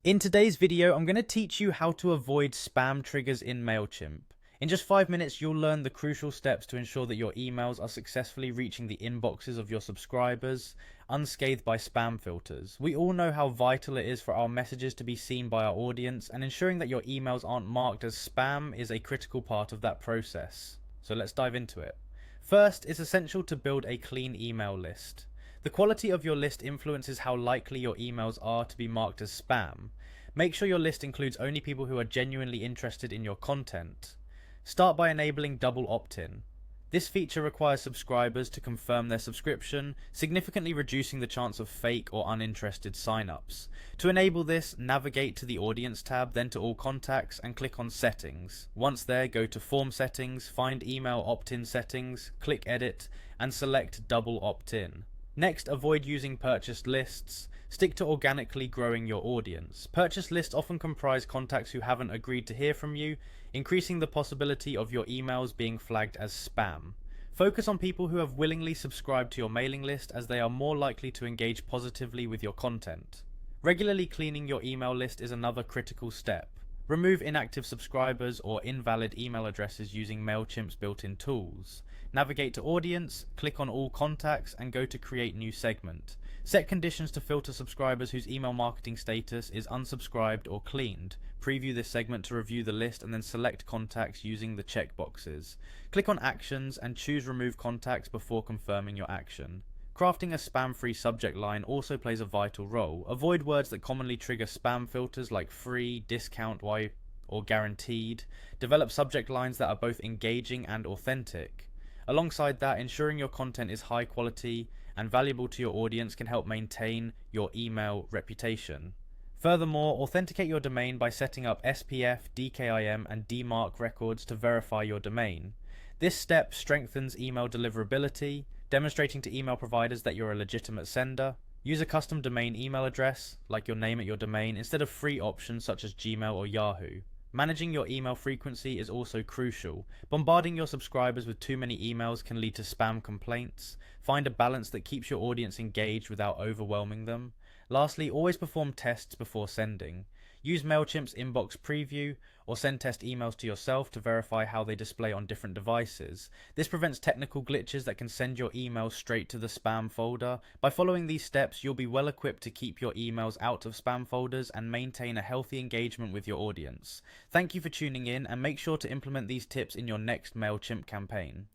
In today's video, I'm going to teach you how to avoid spam triggers in Mailchimp. In just 5 minutes, you'll learn the crucial steps to ensure that your emails are successfully reaching the inboxes of your subscribers, unscathed by spam filters. We all know how vital it is for our messages to be seen by our audience, and ensuring that your emails aren't marked as spam is a critical part of that process. So let's dive into it. First, it's essential to build a clean email list. The quality of your list influences how likely your emails are to be marked as spam. Make sure your list includes only people who are genuinely interested in your content. Start by enabling double opt-in. This feature requires subscribers to confirm their subscription, significantly reducing the chance of fake or uninterested signups. To enable this, navigate to the Audience tab, then to All Contacts, and click on Settings. Once there, go to Form Settings, find Email Opt-in Settings, click Edit, and select Double Opt-in. Next, avoid using purchased lists. Stick to organically growing your audience. Purchased lists often comprise contacts who haven't agreed to hear from you, increasing the possibility of your emails being flagged as spam. Focus on people who have willingly subscribed to your mailing list, as they are more likely to engage positively with your content. Regularly cleaning your email list is another critical step. Remove inactive subscribers or invalid email addresses using Mailchimp's built-in tools. Navigate to Audience, click on All Contacts, and go to Create New Segment. Set conditions to filter subscribers whose email marketing status is unsubscribed or cleaned. Preview this segment to review the list, and then select contacts using the checkboxes. Click on Actions and choose Remove Contacts before confirming your action. Crafting a spam-free subject line also plays a vital role. Avoid words that commonly trigger spam filters like free, discount, why, or guaranteed. Develop subject lines that are both engaging and authentic. Alongside that, ensuring your content is high quality and valuable to your audience can help maintain your email reputation. Furthermore, authenticate your domain by setting up SPF, DKIM, and DMARC records to verify your domain. This step strengthens email deliverability, demonstrating to email providers that you're a legitimate sender. Use a custom domain email address, like your name at your domain, instead of free options such as Gmail or Yahoo. Managing your email frequency is also crucial. Bombarding your subscribers with too many emails can lead to spam complaints. Find a balance that keeps your audience engaged without overwhelming them. Lastly, always perform tests before sending. Use Mailchimp's inbox preview or send test emails to yourself to verify how they display on different devices. This prevents technical glitches that can send your emails straight to the spam folder. By following these steps, you'll be well equipped to keep your emails out of spam folders and maintain a healthy engagement with your audience. Thank you for tuning in, and make sure to implement these tips in your next Mailchimp campaign.